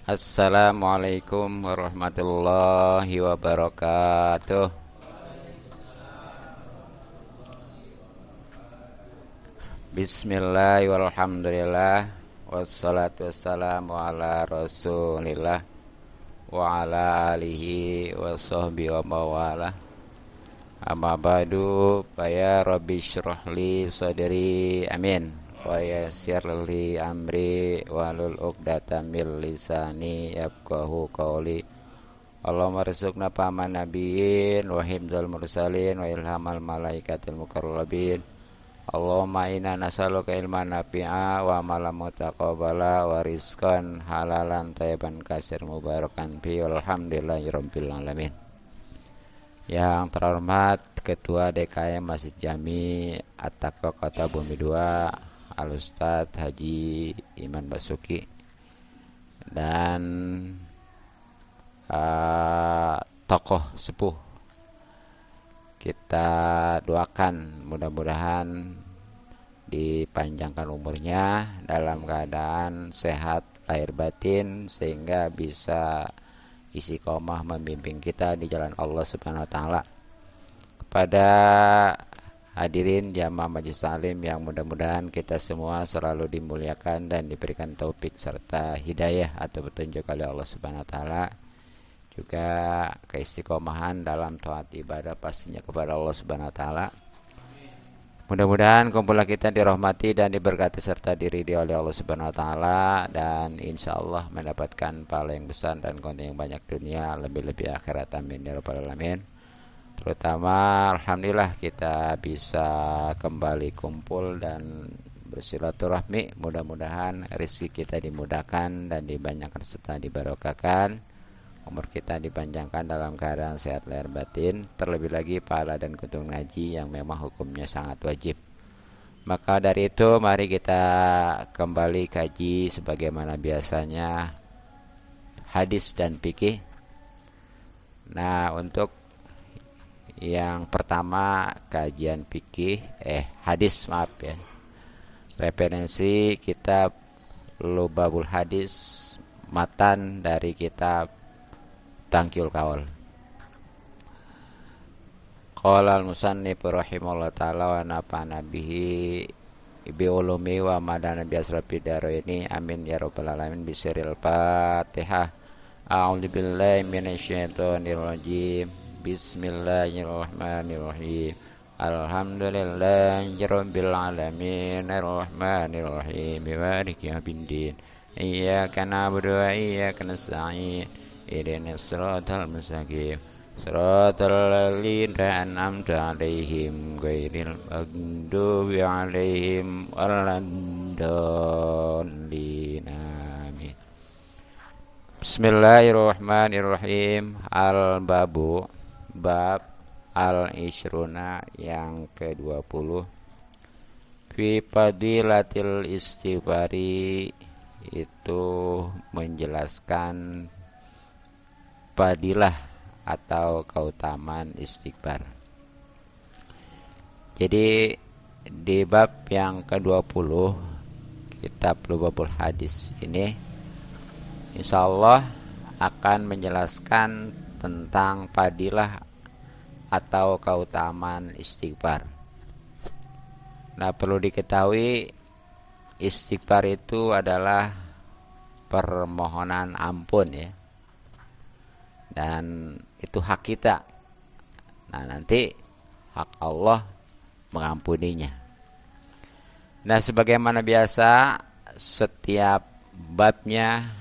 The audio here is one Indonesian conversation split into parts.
Assalamualaikum warahmatullahi wabarakatuh. Bismillah walhamdulillah wassalatu wassalamu ala rasulillah wa ala alihi wa sahbihi wa mawalah. Amma ba'du, ya rabbi syrah li sadri, amin, wa yassir li amri wahlul 'uqdatam min lisani yafqahu qawli. Allahumma rizqna paman nabiyyin wa hifdzal mursalin wa ilhamal malaikatil muqarrabin. Allahumma inna nas'aluka ilman nafi'a wa amalan mutaqabbala wa rizqan halalan thayyiban katsir mubarakan fi walhamdulillahi rabbil alamin. Yang terhormat Ketua DKM Masjid Jami At-Taqwa Kota Bumi 2 Al-Ustaz Haji Iman Basuki dan tokoh sepuh, kita doakan mudah-mudahan dipanjangkan umurnya dalam keadaan sehat lahir batin sehingga bisa istiqomah membimbing kita di jalan Allah Subhanahu wa taala. Kepada hadirin jamaah majelis taklim yang mudah-mudahan kita semua selalu dimuliakan dan diberikan taufik serta hidayah atau petunjuk oleh Allah Subhanahu wa taala. Juga keistiqomahan dalam taat ibadah pastinya kepada Allah Subhanahu wa taala. Mudah-mudahan kumpulan kita dirahmati dan diberkati serta diridhoi oleh Allah Subhanahu wa taala dan insyaallah mendapatkan pahala yang besar dan konten yang banyak dunia lebih-lebih akhirat, amin ya rabbal alamin. Terutama alhamdulillah kita bisa kembali kumpul dan bersilaturahmi. Mudah-mudahan rezeki kita dimudahkan dan dibanyakan serta dibarokahkan. Umur kita dipanjangkan dalam keadaan sehat lahir batin. Terlebih lagi pahala dan keuntungan ngaji yang memang hukumnya sangat wajib. Maka dari itu mari kita kembali kaji sebagaimana biasanya hadis dan fikih. Nah, untuk yang pertama kajian fikih hadis, maaf ya. Referensi kitab Lubabul Hadis, matan dari kitab Tangkil Kaul. Qala al-musannif rahimahullah ta'ala wa nafa'ana bihi bi ulumi wa madana bi asrafi daraini, amin ya rabbal alamin. Bisiril Fatihah. A'udzu billahi minasyaitonir rajim. Bismillahirrahmanirrahim. Alhamdulillahi rabbil alamin arrahmanir rahim maliki yaumiddin. Iyyaka na'budu wa iyyaka nasta'in. Ihdinas siratal mustaqim. Siratal ladzina an'amta 'alaihim ghairil maghdubi 'alaihim waladdallin. Amin. Bismillahirrahmanirrahim. Al-babu, bab al-ishruna yang ke-20. Fi fadilatil istighfari, itu menjelaskan fadilah atau keutamaan istighfar. Jadi di bab yang ke-20 kitab Lubabul Hadis ini insyaallah akan menjelaskan tentang fadilah atau keutamaan istighfar. Nah, perlu diketahui istighfar itu adalah permohonan ampun ya. Dan itu hak kita. Nah, nanti hak Allah mengampuninya. Nah, sebagaimana biasa setiap babnya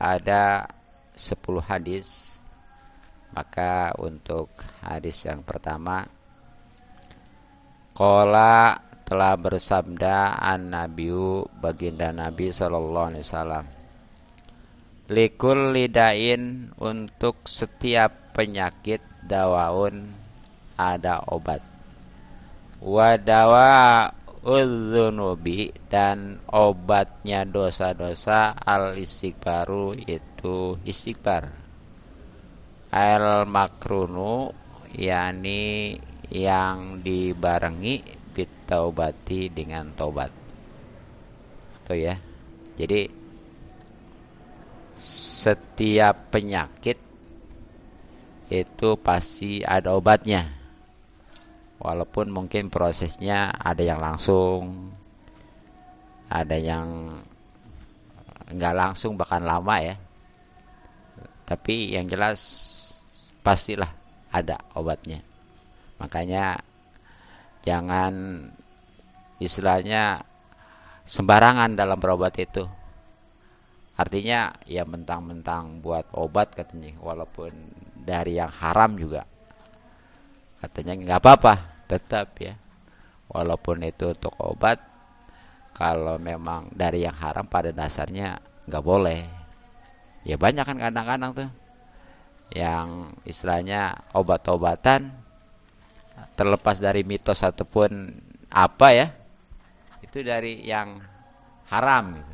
ada 10 hadis. Maka untuk hadis yang pertama, qala, telah bersabda an-nabiyyu, baginda Nabi sallallahu alaihi wasallam, likul lidain, untuk setiap penyakit dawaun, ada obat. Wadawa udzunubi, dan obatnya dosa-dosa, al istighfaru, itu istighfar. Al makrunu, yakni yang dibarengi, bitaubati, dengan taubat. Itu ya. Jadi setiap penyakit itu pasti ada obatnya. Walaupun mungkin prosesnya ada yang langsung, ada yang nggak langsung bahkan lama ya. Tapi yang jelas pastilah ada obatnya. Makanya jangan istilahnya sembarangan dalam berobat itu. Artinya ya mentang-mentang buat obat katanya, walaupun dari yang haram juga katanya nggak apa-apa, tetap ya. Walaupun itu untuk obat, kalau memang dari yang haram pada dasarnya nggak boleh. Ya banyak kan kadang-kadang tuh yang istilahnya obat-obatan terlepas dari mitos ataupun apa ya, itu dari yang haram gitu.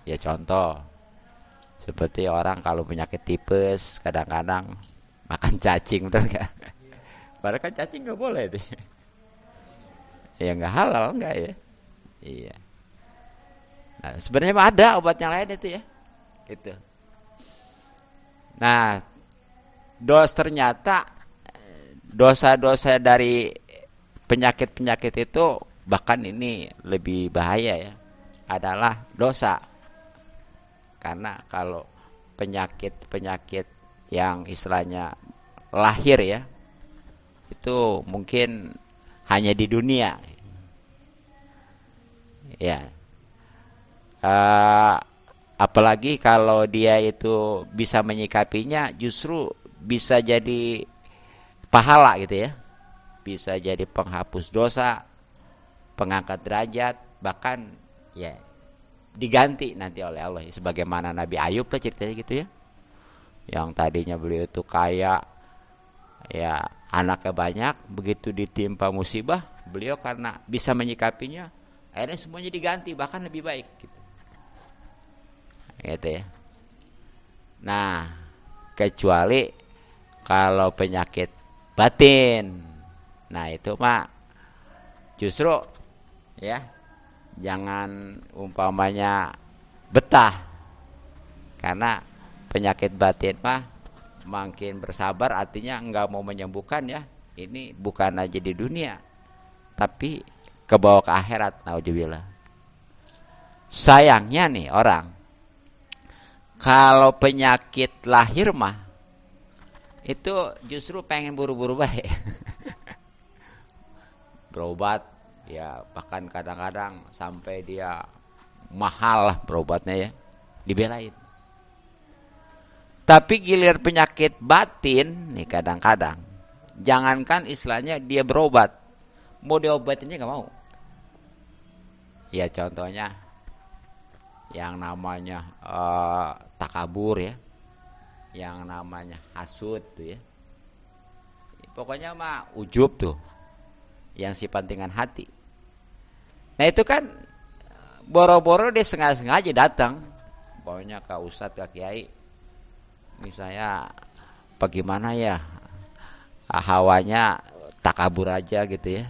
Ya contoh seperti orang kalau penyakit tipes kadang-kadang makan cacing, betul nggak? Padahal kan cacing nggak boleh tuh. Ya nggak halal nggak ya? Iya. Nah, sebenarnya mah ada obat yang lain itu ya. Gitu. Nah, ternyata dosa-dosa dari penyakit-penyakit itu bahkan ini lebih bahaya ya. Adalah dosa. Karena kalau penyakit-penyakit yang istilahnya lahir ya, itu mungkin hanya di dunia. Ya. Apalagi kalau dia itu bisa menyikapinya, justru bisa jadi pahala gitu ya. Bisa jadi penghapus dosa, pengangkat derajat, bahkan ya diganti nanti oleh Allah. Sebagaimana Nabi Ayub lah ceritanya gitu ya. Yang tadinya beliau itu kaya, ya anaknya banyak, begitu ditimpa musibah, beliau karena bisa menyikapinya, akhirnya semuanya diganti, bahkan lebih baik gitu. Gitu ya. Nah, kecuali kalau penyakit batin. Nah, itu mah justru ya jangan umpamanya betah. Karena penyakit batin mah makin bersabar artinya enggak mau menyembuhkan ya. Ini bukan aja di dunia, tapi ke bawah ke akhirat, naudzubillah. Sayangnya nih orang kalau penyakit lahir mah itu justru pengen buru-buru baik. Berobat ya, bahkan kadang-kadang sampai dia mahal lah berobatnya ya, dibelain. Tapi gilir penyakit batin nih kadang-kadang, jangankan istilahnya dia berobat, mau diobatinnya nggak mau. Ya contohnya yang namanya takabur ya, yang namanya hasud tuh ya. Pokoknya mah ujub tuh, yang sifat dengan hati. Nah itu kan boro-boro dia sengaja datang, pokoknya ke ustadz, ke kiai, misalnya bagaimana ya hawanya takabur aja gitu ya,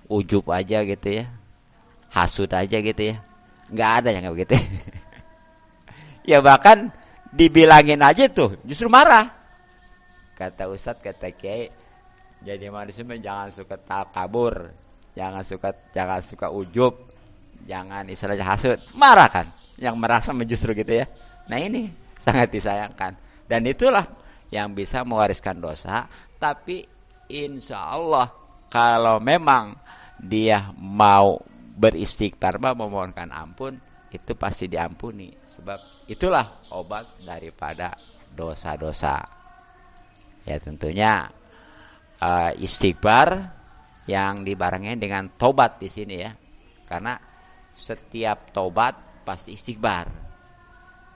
ujub aja gitu ya, hasud aja gitu ya, nggak ada yang kayak begitu. Ya bahkan dibilangin aja tuh justru marah. Kata ustadz, kata kiai, jadi manusia jangan suka takabur, jangan suka ujub, jangan istilahnya hasud. Marah kan yang merasa justru gitu ya. Nah ini sangat disayangkan, dan itulah yang bisa mewariskan dosa. Tapi insya Allah kalau memang dia mau beristighfar, memohonkan ampun, itu pasti diampuni. Sebab itulah obat daripada dosa-dosa. Ya tentunya istighfar yang dibarengi dengan tobat di sini ya. Karena setiap tobat pasti istighfar.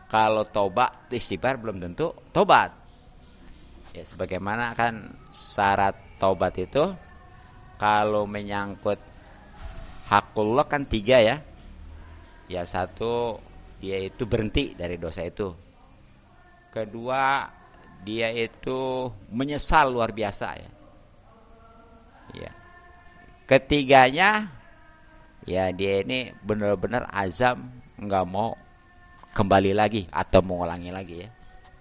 Kalau tobat istighfar belum tentu tobat. Ya sebagaimana kan syarat tobat itu kalau menyangkut hakullah kan 3 ya. Ya 1, dia itu berhenti dari dosa itu. Kedua, dia itu menyesal luar biasa ya. Ya. Ketiganya, ya dia ini benar-benar azam nggak mau kembali lagi atau mengulangi lagi ya.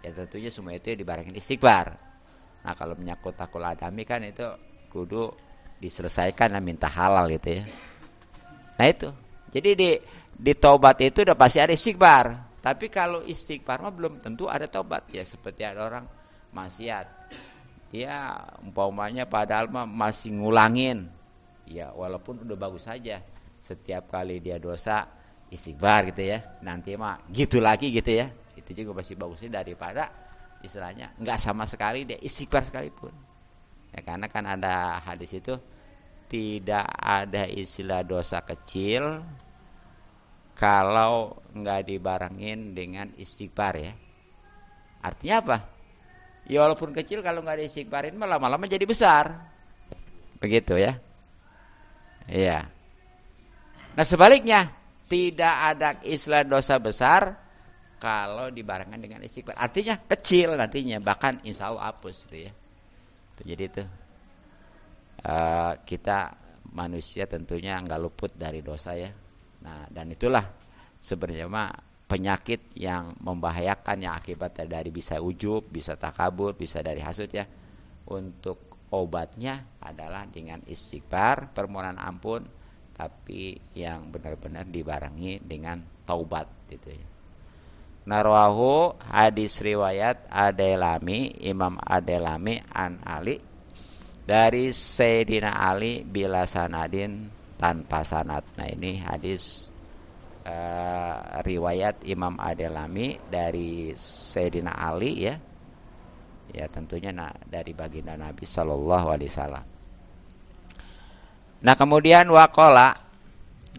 Ya tentunya semua itu dibarengin istighfar. Nah kalau menyangkut takul adami kan itu kudu diselesaikan dan minta halal gitu ya. Nah itu. Jadi di taubat itu udah pasti ada istighfar. Tapi kalau istighfar mah belum tentu ada taubat ya, seperti ada orang maksiat. Dia umpamanya padahal mah masih ngulangin. Ya walaupun udah bagus saja. Setiap kali dia dosa istighfar gitu ya. Nanti mah gitu lagi gitu ya. Itu juga masih bagusnya daripada istilahnya nggak sama sekali dia istighfar sekalipun. Ya karena kan ada hadis itu tidak ada istilah dosa kecil kalau nggak dibarengin dengan istighfar ya. Artinya apa? Ya walaupun kecil kalau nggak diistighfarin mah lama-lama jadi besar. Begitu ya. Iya. Nah sebaliknya tidak ada istilah dosa besar kalau dibarengkan dengan istighfar. Artinya kecil nantinya bahkan insya Allah hapus gitu ya. Jadi itu kita manusia tentunya nggak luput dari dosa ya. Nah dan itulah sebenarnya mah penyakit yang membahayakan yang akibatnya dari bisa ujub, bisa takabur, bisa dari hasud ya. Untuk obatnya adalah dengan istighfar, permohonan ampun, tapi yang benar-benar dibarengi dengan taubat gitu ya. Narwahu hadis riwayat Adelami, Imam Adelami an Ali dari Sayyidina Ali bila sanadin tanpa sanad. Nah ini hadis riwayat Imam Adelami dari Sayyidina Ali ya. Ya tentunya dari baginda Nabi Shallallahu Alaihi Wasallam. Nah kemudian waqala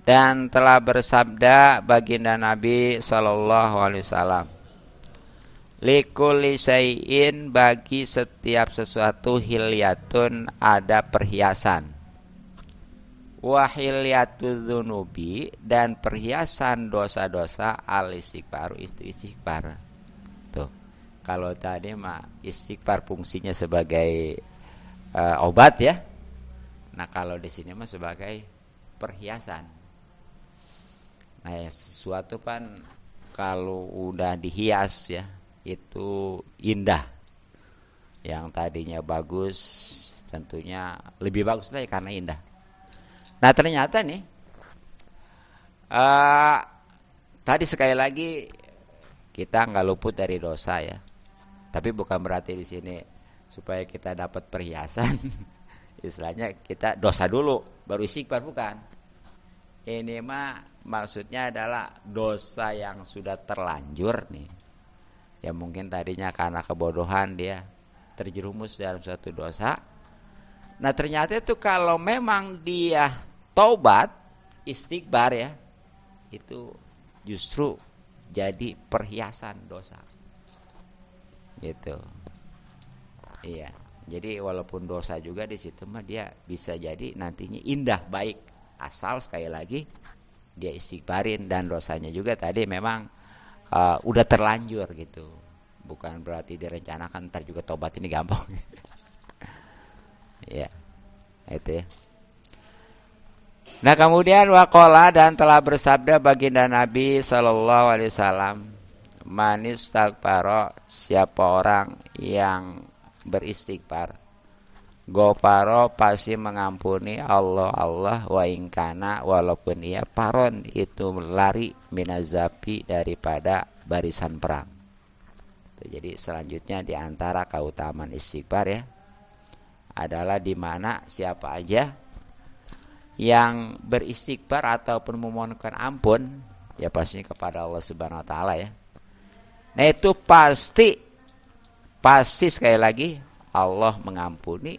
dan telah bersabda baginda Nabi Shallallahu Alaihi Wasallam. Likulli syai'in bagi setiap sesuatu hilyatun ada perhiasan. Wahilyatu dzunubi dan perhiasan dosa-dosa al-istighfaru istighfar. Tuh. Kalau tadi mah istighfar fungsinya sebagai obat ya. Nah, kalau di sini mah sebagai perhiasan. Nah, ya, sesuatu kan kalau udah dihias ya, itu indah. Yang tadinya bagus tentunya lebih bagus lagi karena indah. Nah ternyata nih tadi sekali lagi kita nggak luput dari dosa ya. Tapi bukan berarti di sini supaya kita dapat perhiasan. Istilahnya kita dosa dulu baru istighfar, bukan. Ini mah maksudnya adalah dosa yang sudah terlanjur nih. Ya mungkin tadinya karena kebodohan dia terjerumus dalam suatu dosa. Nah ternyata itu kalau memang dia taubat, istighfar ya, itu justru jadi perhiasan dosa. Gitu. Iya. Jadi walaupun dosa juga di situ mah dia bisa jadi nantinya indah baik asal sekali lagi dia istighfarin dan dosanya juga tadi memang udah terlanjur gitu. Bukan berarti direncanakan ntar juga tobat ini gampang. Ya. Itu ya. Nah kemudian waqala dan telah bersabda baginda Nabi Shallallahu Alaihi Wasallam, manis takbaro siapa orang yang beristighfar, goparo pasti mengampuni Allah wa ingkana walaupun ia paron itu lari minazapi daripada barisan perang. Jadi selanjutnya di antara keutamaan istighfar ya adalah di mana siapa aja yang beristighfar ataupun memohonkan ampun ya pastinya kepada Allah Subhanahu wa taala ya. Nah itu pasti sekali lagi Allah mengampuni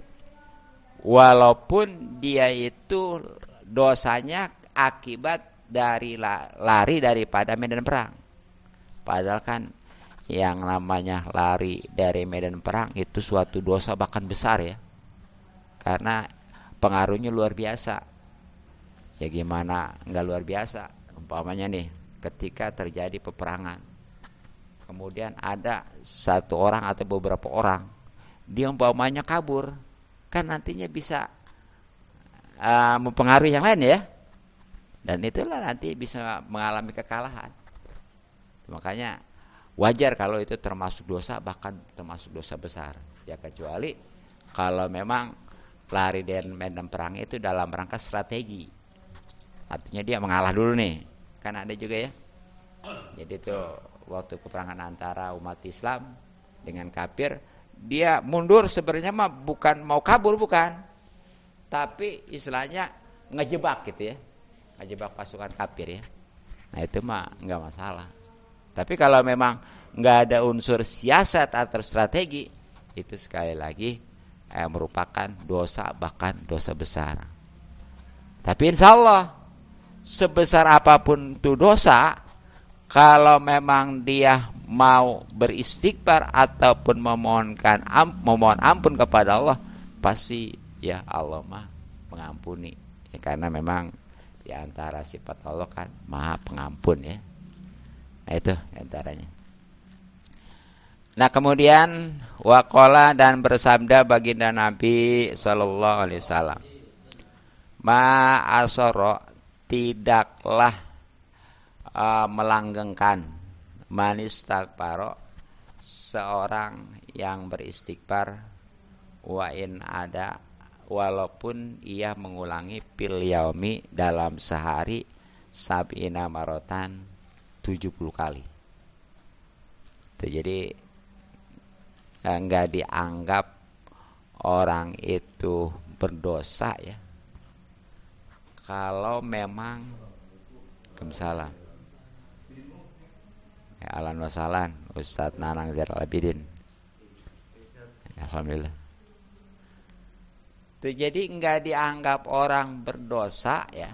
walaupun dia itu dosanya akibat dari lari daripada medan perang. Padahal kan yang namanya lari dari medan perang itu suatu dosa bahkan besar ya. Karena pengaruhnya luar biasa. Ya gimana enggak luar biasa? Umpamanya nih, ketika terjadi peperangan. Kemudian ada satu orang atau beberapa orang, dia umpamanya kabur. Kan nantinya bisa mempengaruhi yang lain ya. Dan itulah nanti bisa mengalami kekalahan. Makanya wajar kalau itu termasuk dosa, bahkan termasuk dosa besar. Ya kecuali kalau memang lari dan medan perang itu dalam rangka strategi. Artinya dia mengalah dulu nih. Kan ada juga ya. Jadi itu waktu peperangan antara umat Islam dengan kafir, dia mundur sebenarnya mah bukan mau kabur, bukan. Tapi istilahnya ngejebak gitu ya. Ngejebak pasukan kafir ya. Nah itu mah enggak masalah. Tapi kalau memang nggak ada unsur siasat atau strategi, itu sekali lagi merupakan dosa, bahkan dosa besar. Tapi insya Allah sebesar apapun itu dosa, kalau memang dia mau beristighfar ataupun memohon ampun kepada Allah, pasti ya Allah mah mengampuni. Ya, karena memang di antara sifat Allah kan Maha Pengampun ya. Nah itu antaranya. Nah kemudian waqala dan bersabda baginda Nabi sallallahu alaihi wasallam, ma asara tidaklah melanggengkan manistaghfaro seorang yang beristighfar wa in ada walaupun ia mengulangi fil yaumi dalam sehari sab'ina marotan 70 kali. Itu jadi enggak dianggap orang itu berdosa ya. Kalau memang kemusalam. Ya, alan wasalan Ustadz Nanang Zainal Abidin. Alhamdulillah. Itu jadi enggak dianggap orang berdosa ya.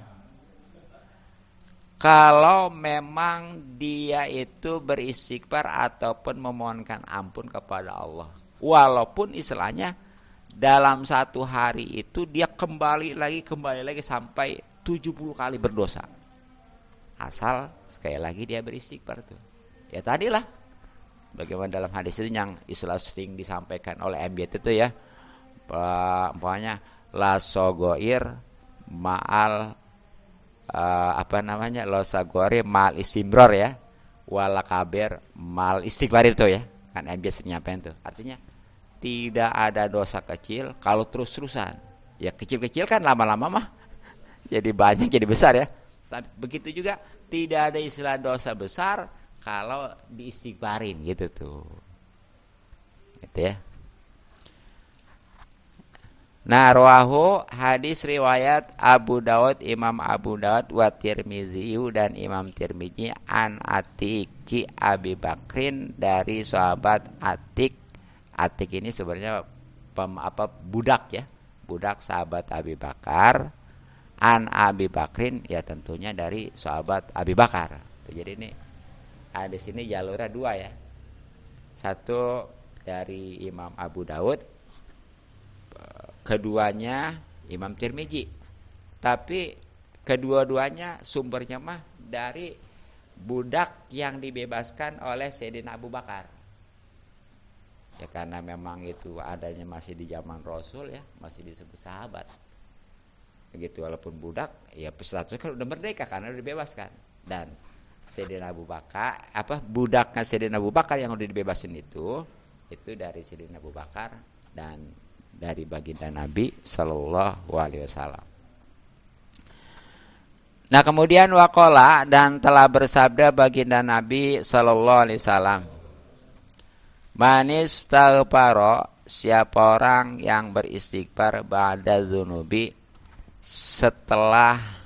Kalau memang dia itu beristighfar ataupun memohonkan ampun kepada Allah. Walaupun istilahnya dalam satu hari itu dia kembali lagi sampai 70 kali berdosa. Asal sekali lagi dia beristighfar tuh. Ya tadilah bagaimana dalam hadis itu yang istilah sering disampaikan oleh MBT itu ya. Pokoknya la sogoir ma'al losagore mal istimror ya, wala kaber mal istighfar itu ya, kan MBS nyampein tuh. Artinya tidak ada dosa kecil kalau terus-terusan. Ya kecil-kecil kan lama-lama mah jadi banyak jadi besar ya. Tapi begitu juga tidak ada istilah dosa besar kalau diistighfarin gitu tuh. Gitu ya. Nah, rawahu hadis riwayat Abu Daud, Imam Abu Daud wa Tirmizi dan Imam Tirmizi an Atiki Abi Bakrin dari sahabat Atik. Atik ini sebenarnya budak ya. Budak sahabat Abi Bakar. An Abi Bakrin ya tentunya dari sahabat Abi Bakar. Jadi ini hadis ini jalurnya dua ya. Satu dari Imam Abu Daud, keduanya Imam Tirmizi. Tapi kedua-duanya sumbernya mah dari budak yang dibebaskan oleh Sayyidina Abu Bakar. Ya karena memang itu adanya masih di zaman Rasul ya, masih disebut sahabat. Begitu walaupun budak, ya statusnya kan udah merdeka karena udah dibebaskan. Dan Sayyidina Abu Bakar, budaknya Sayyidina Abu Bakar yang udah dibebasin itu dari Sayyidina Abu Bakar dan dari baginda Nabi Sallallahu Alaihi Wasallam. Nah kemudian waqala dan telah bersabda baginda Nabi Sallallahu Alaihi Wasallam, manis taghfaro siapa orang yang beristighfar ba'da dzunubi setelah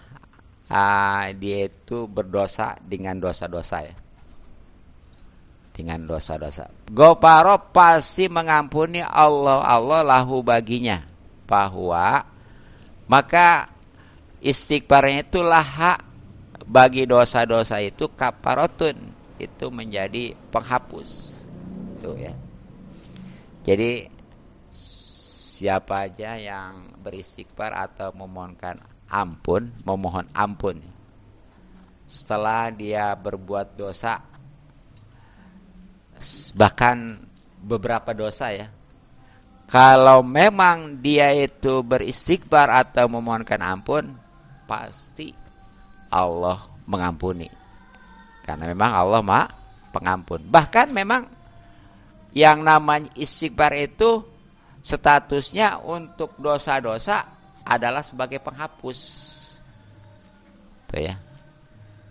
dia itu berdosa dengan dosa-dosa ya. Dengan dosa-dosa. Goparo pasti mengampuni Allah lahu baginya. Bahwa maka istighfarnya itu laha bagi dosa-dosa itu kaparotun. Itu menjadi penghapus. Itu ya. Jadi siapa aja yang beristighfar atau memohon ampun setelah dia berbuat dosa, bahkan beberapa dosa ya, kalau memang dia itu beristighfar atau memohonkan ampun, pasti Allah mengampuni. Karena memang Allah pengampun. Bahkan memang yang namanya istighfar itu statusnya untuk dosa-dosa adalah sebagai penghapus. Tuh ya.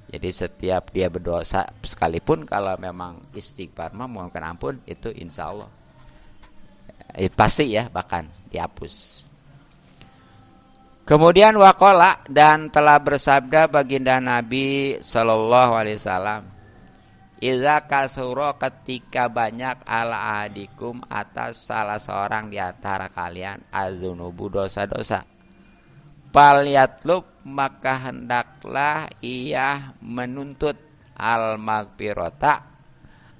Jadi setiap dia berdosa sekalipun kalau memang istighfar memohonkan ampun itu insya Allah pasti ya bahkan dihapus. Kemudian waqala dan telah bersabda baginda Nabi sallallahu alaihi wasallam, "Idza kasura ketika banyak ala ahadikum atas salah seorang di antara kalian adzunubu dosa-dosa. Falyatlub maka hendaklah ia menuntut al-maghfirata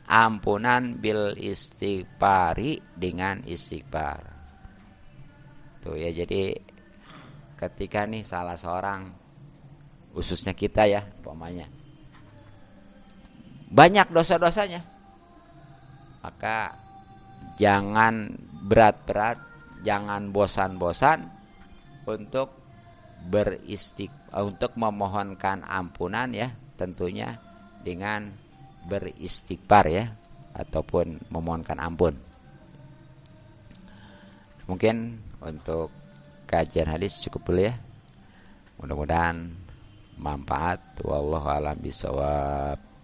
ampunan bil istighfari dengan istighfar." Tuh ya, jadi ketika nih salah seorang, khususnya kita ya, umpamanya banyak dosa-dosanya, maka jangan berat-berat, jangan bosan-bosan untuk untuk memohonkan ampunan ya, tentunya dengan beristighfar ya, ataupun memohonkan ampun. Mungkin untuk kajian hadis cukup dulu ya. Mudah-mudahan manfaat. Wallahu a'lam bishawab.